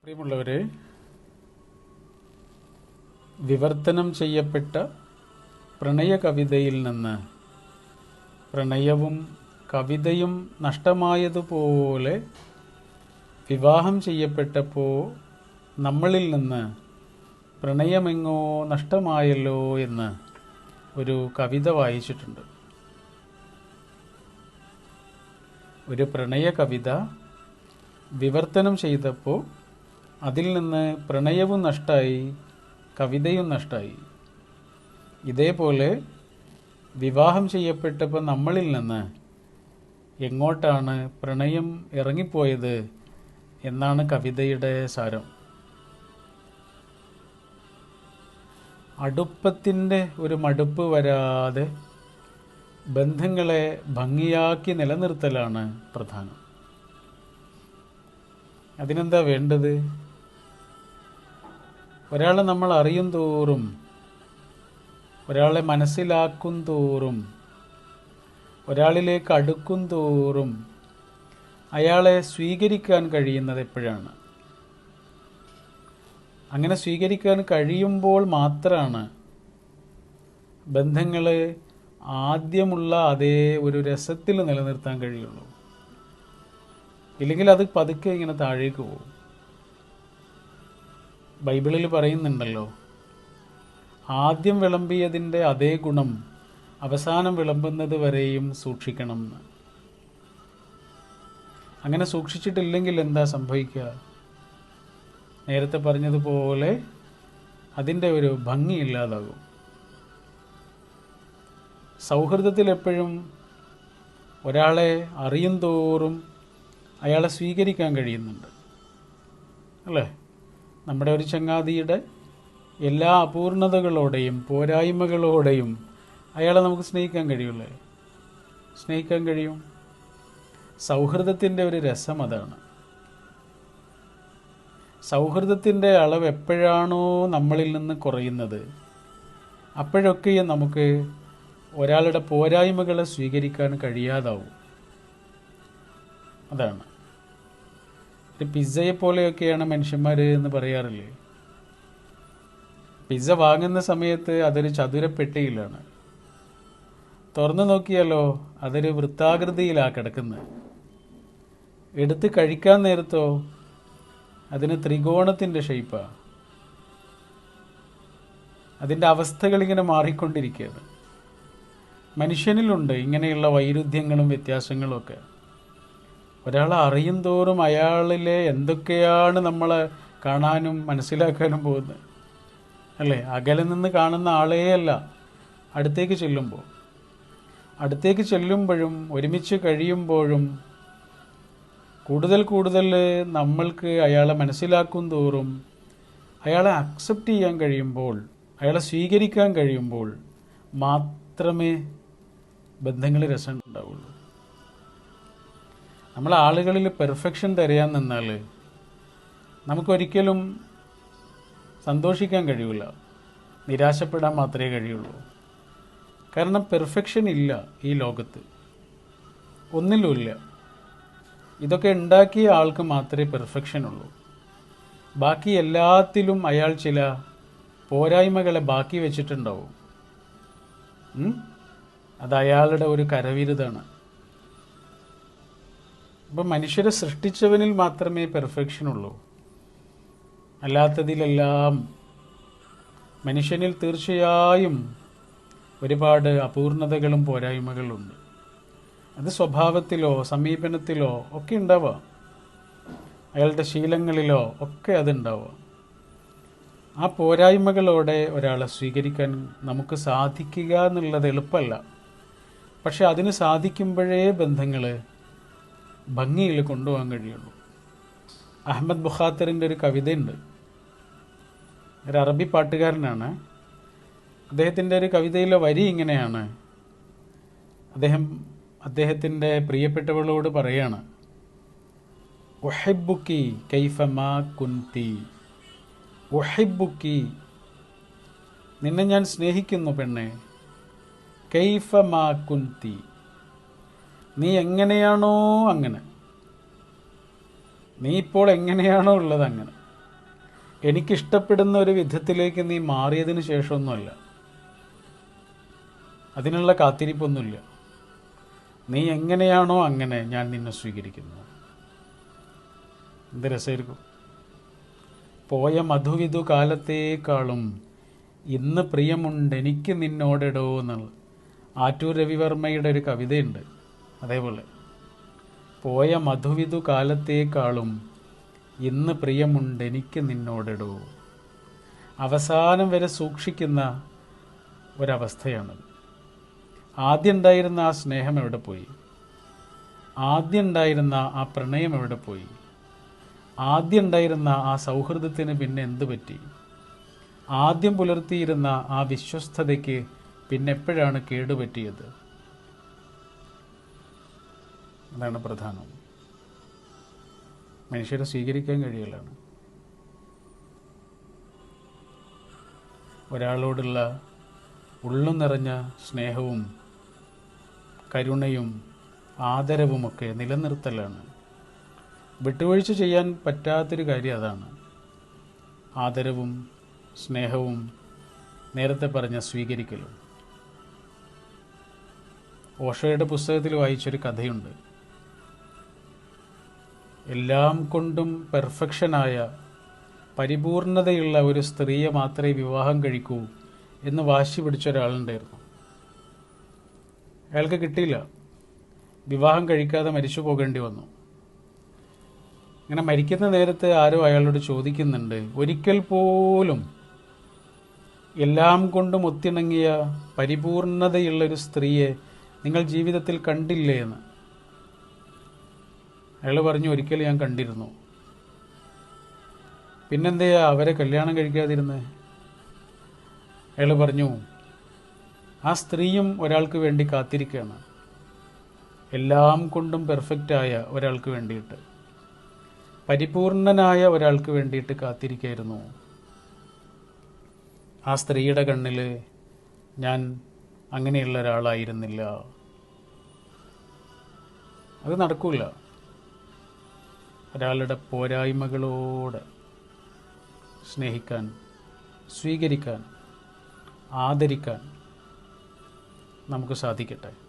പ്രിയമുള്ളവരെ, വിവർത്തനം ചെയ്യപ്പെട്ട പ്രണയ കവിതയിൽ നിന്ന് പ്രണയവും കവിതയും നഷ്ടമായതുപോലെ വിവാഹം ചെയ്യപ്പെട്ടപ്പോൾ നമ്മളിൽ നിന്ന് പ്രണയമെങ്ങോ നഷ്ടമായല്ലോ എന്ന് ഒരു കവിത വായിച്ചിട്ടുണ്ട്. ഒരു പ്രണയ കവിത വിവർത്തനം ചെയ്തപ്പോൾ അതിൽ നിന്ന് പ്രണയവും നഷ്ടമായി, കവിതയും നഷ്ടമായി. ഇതേപോലെ വിവാഹം ചെയ്യപ്പെട്ടപ്പോൾ നമ്മളിൽ നിന്ന് എങ്ങോട്ടാണ് പ്രണയം ഇറങ്ങിപ്പോയത് എന്നാണ് കവിതയുടെ സാരം. അടുപ്പത്തിൻ്റെ ഒരു മടുപ്പ് വരാതെ ബന്ധങ്ങളെ ഭംഗിയാക്കി നിലനിർത്തലാണ് പ്രധാനം. അതിനെന്താ വേണ്ടത്? ഒരാളെ നമ്മൾ അറിയും തോറും, ഒരാളെ മനസ്സിലാക്കും തോറും, ഒരാളിലേക്ക് അടുക്കും തോറും അയാളെ സ്വീകരിക്കാൻ കഴിയുന്നത് എപ്പോഴാണ്? അങ്ങനെ സ്വീകരിക്കാൻ കഴിയുമ്പോൾ മാത്രമാണ് ബന്ധങ്ങൾ ആദ്യമുള്ള അതേ ഒരു രസത്തിൽ നിലനിർത്താൻ കഴിയുള്ളൂ. ഇല്ലെങ്കിൽ അത് പതുക്കെ ഇങ്ങനെ താഴേക്ക് പോകും. ബൈബിളിൽ പറയുന്നുണ്ടല്ലോ, ആദ്യം വിളമ്പിയതിൻ്റെ അതേ ഗുണം അവസാനം വിളമ്പുന്നത് വരെയും സൂക്ഷിക്കണം എന്ന്. അങ്ങനെ സൂക്ഷിച്ചിട്ടില്ലെങ്കിൽ എന്താ സംഭവിക്കുക? നേരത്തെ പറഞ്ഞതുപോലെ അതിൻ്റെ ഒരു ഭംഗി ഇല്ലാതാകും. സൗഹൃദത്തിൽ എപ്പോഴും ഒരാളെ അറിയും തോറും അയാളെ സ്വീകരിക്കാൻ കഴിയുന്നുണ്ട്, അല്ലേ? നമ്മുടെ ഒരു ചങ്ങാതിയുടെ എല്ലാ അപൂർണതകളോടെയും പോരായ്മകളോടെയും അയാളെ നമുക്ക് സ്നേഹിക്കാൻ കഴിയൂലേ? സ്നേഹിക്കാൻ കഴിയും. സൗഹൃദത്തിൻ്റെ ഒരു രസം അതാണ്. സൗഹൃദത്തിൻ്റെ അളവ് എപ്പോഴാണോ നമ്മളിൽ നിന്ന് കുറയുന്നത്, അപ്പോഴൊക്കെയും നമുക്ക് ഒരാളുടെ പോരായ്മകളെ സ്വീകരിക്കാൻ കഴിയാതാവും. അതാണ്. ഒരു പിസ്സയെ പോലെയൊക്കെയാണ് മനുഷ്യന്മാർ എന്ന് പറയാറില്ലേ? പിസ്സ വാങ്ങുന്ന സമയത്ത് അതൊരു ചതുരപ്പെട്ടിയിലാണ്. തുറന്നു നോക്കിയാലോ അതൊരു വൃത്താകൃതിയിലാണ് കിടക്കുന്നത്. എടുത്ത് കഴിക്കാൻ നേരത്തോ അതിന് ത്രികോണത്തിൻ്റെ ഷേപ്പാണ്. അതിൻ്റെ അവസ്ഥകളിങ്ങനെ മാറിക്കൊണ്ടിരിക്കുകയാണ്. മനുഷ്യനിലുണ്ട് ഇങ്ങനെയുള്ള വൈരുദ്ധ്യങ്ങളും വ്യത്യാസങ്ങളും ഒക്കെ. ഒരാളെ അറിയും തോറും അയാളിലെ എന്തൊക്കെയാണ് നമ്മളെ കാണാനും മനസ്സിലാക്കാനും പോകുന്നത്, അല്ലേ? അകലെ നിന്ന് കാണുന്ന ആളേ അല്ല, അടുത്തേക്ക് ചെല്ലുമ്പോഴും ഒരുമിച്ച് കഴിയുമ്പോഴും കൂടുതൽ നമ്മൾക്ക് അയാളെ മനസ്സിലാക്കും തോറും, അയാളെ അക്സെപ്റ്റ് ചെയ്യാൻ കഴിയുമ്പോൾ, അയാളെ സ്വീകരിക്കാൻ കഴിയുമ്പോൾ മാത്രമേ ബന്ധങ്ങളിൽ രസം ഉണ്ടാവുള്ളൂ. നമ്മൾ ആളുകളിൽ പെർഫെക്ഷൻ തിരയാൻ നിന്നാൽ നമുക്കൊരിക്കലും സന്തോഷിക്കാൻ കഴിയില്ല, നിരാശപ്പെടാൻ മാത്രമേ കഴിയുള്ളൂ. കാരണം പെർഫെക്ഷൻ ഇല്ല ഈ ലോകത്ത്, ഒന്നിലുമില്ല. ഇതൊക്കെ ഉണ്ടാക്കിയ ആൾക്ക് മാത്രമേ പെർഫെക്ഷൻ ഉള്ളൂ. ബാക്കി എല്ലാത്തിലും അയാൾ ചില പോരായ്മകളെ ബാക്കി വെച്ചിട്ടുണ്ടാവും. അത് അയാളുടെ ഒരു കരവിരുതാണ്. അപ്പം മനുഷ്യരെ സൃഷ്ടിച്ചവനിൽ മാത്രമേ പെർഫെക്ഷൻ ഉള്ളൂ. അല്ലാത്തതിലെല്ലാം മനുഷ്യനിൽ തീർച്ചയായും ഒരുപാട് അപൂർണതകളും പോരായ്മകളുണ്ട്. അത് സ്വഭാവത്തിലോ സമീപനത്തിലോ ഒക്കെ ഉണ്ടാവാം, അയാളുടെ ശീലങ്ങളിലോ ഒക്കെ അതുണ്ടാവാം. ആ പോരായ്മകളോടെ ഒരാളെ സ്വീകരിക്കാൻ നമുക്ക് സാധിക്കുക എന്നുള്ളത് എളുപ്പമല്ല. പക്ഷെ അതിന് സാധിക്കുമ്പോഴേ ബന്ധങ്ങൾ ഭംഗിയിൽ കൊണ്ടുപോകാൻ കഴിയുള്ളൂ. അഹമ്മദ് ബുഖാത്തറിൻ്റെ ഒരു കവിതയുണ്ട്. ഒരു അറബി പാട്ടുകാരനാണ്. അദ്ദേഹത്തിൻ്റെ ഒരു കവിതയിലെ വരി ഇങ്ങനെയാണ്. അദ്ദേഹത്തിൻ്റെ പ്രിയപ്പെട്ടവളോട് പറയാണ്, ഉഹിബ്ബുക്കി കൈഫമാ കുന്തി, ഉഹിബ്ബുക്കി, നിന്നെ ഞാൻ സ്നേഹിക്കുന്നു പെണ്ണെ, കൈഫമാ കുന്തി, നീ എങ്ങനെയാണോ അങ്ങനെ, നീ ഇപ്പോൾ എങ്ങനെയാണോ ഉള്ളത് അങ്ങനെ. എനിക്കിഷ്ടപ്പെടുന്ന ഒരു വിധത്തിലേക്ക് നീ മാറിയതിന് ശേഷമൊന്നുമല്ല. അതിനുള്ള കാത്തിരിപ്പൊന്നുമില്ല. നീ എങ്ങനെയാണോ അങ്ങനെ ഞാൻ നിന്നെ സ്വീകരിക്കുന്നു. എന്ത് രസമായിരിക്കും. പോയ മധുവിധു കാലത്തേക്കാളും ഇന്ന് പ്രിയമുണ്ട് എനിക്ക് നിന്നോടെടോ എന്നുള്ള ആറ്റൂർ രവിവർമ്മയുടെ ഒരു കവിതയുണ്ട്. അതേപോലെ പോയ മധുവിധു കാലത്തേക്കാളും ഇന്ന് പ്രിയമുണ്ട് എനിക്ക് നിന്നോടെടോ. അവസാനം വരെ സൂക്ഷിക്കുന്ന ഒരവസ്ഥയാണത്. ആദ്യം ഉണ്ടായിരുന്ന ആ സ്നേഹം എവിടെ പോയി? ആദ്യം ഉണ്ടായിരുന്ന ആ പ്രണയം എവിടെ പോയി? ആദ്യം ഉണ്ടായിരുന്ന ആ സൗഹൃദത്തിന് പിന്നെ എന്ത് പറ്റി? ആദ്യം പുലർത്തിയിരുന്ന ആ വിശ്വസ്തതയ്ക്ക് പിന്നെ എപ്പോഴാണ് കേടുപറ്റിയത്? അതാണ് പ്രധാനം. മനുഷ്യരെ സ്വീകരിക്കാൻ കഴിയലാണ്. ഒരാളോടുള്ള ഉള്ളു നിറഞ്ഞ സ്നേഹവും കരുണയും ആദരവുമൊക്കെ നിലനിർത്തലാണ്. വിട്ടുവീഴ്ച ചെയ്യാൻ പറ്റാത്തൊരു കാര്യം അതാണ്. ആദരവും സ്നേഹവും നേരത്തെ പറഞ്ഞ സ്വീകരിക്കലും. ഓഷോയുടെ പുസ്തകത്തിൽ വായിച്ചൊരു കഥയുണ്ട്. എല്ലാം കൊണ്ടും പെർഫെക്ഷനായ പരിപൂർണതയുള്ള ഒരു സ്ത്രീയെ മാത്രമേ വിവാഹം കഴിക്കൂ എന്ന് വാശി പിടിച്ച ഒരാളുണ്ടായിരുന്നു. അയാൾക്ക് കിട്ടിയില്ല. വിവാഹം കഴിക്കാതെ മരിച്ചു പോകേണ്ടി വന്നു. ഇങ്ങനെ മരിക്കുന്ന നേരത്ത് ആരോ അയാളോട് ചോദിക്കുന്നുണ്ട്, ഒരിക്കൽ പോലും എല്ലാം കൊണ്ടും ഒത്തിണങ്ങിയ പരിപൂർണതയുള്ളൊരു സ്ത്രീയെ നിങ്ങൾ ജീവിതത്തിൽ കണ്ടില്ലേ എന്ന്. അയാൾ പറഞ്ഞു, ഒരിക്കൽ ഞാൻ കണ്ടിരുന്നു. പിന്നെന്തെയാ അവരെ കല്യാണം കഴിക്കാതിരുന്നത്? അയാൾ പറഞ്ഞു, ആ സ്ത്രീയും ഒരാൾക്ക് വേണ്ടി കാത്തിരിക്കുകയാണ്. എല്ലാം കൊണ്ടും പെർഫെക്റ്റായ ഒരാൾക്ക് വേണ്ടിയിട്ട്, പരിപൂർണനായ ഒരാൾക്ക് വേണ്ടിയിട്ട് കാത്തിരിക്കായിരുന്നു. ആ സ്ത്രീയുടെ കണ്ണിൽ ഞാൻ അങ്ങനെയുള്ള ഒരാളായിരുന്നില്ല. അത് നടക്കില്ല. ഒരാളുടെ പോരായ്മകളോടെ സ്നേഹിക്കാൻ, സ്വീകരിക്കാൻ, ആദരിക്കാൻ നമുക്ക് സാധിക്കട്ടെ.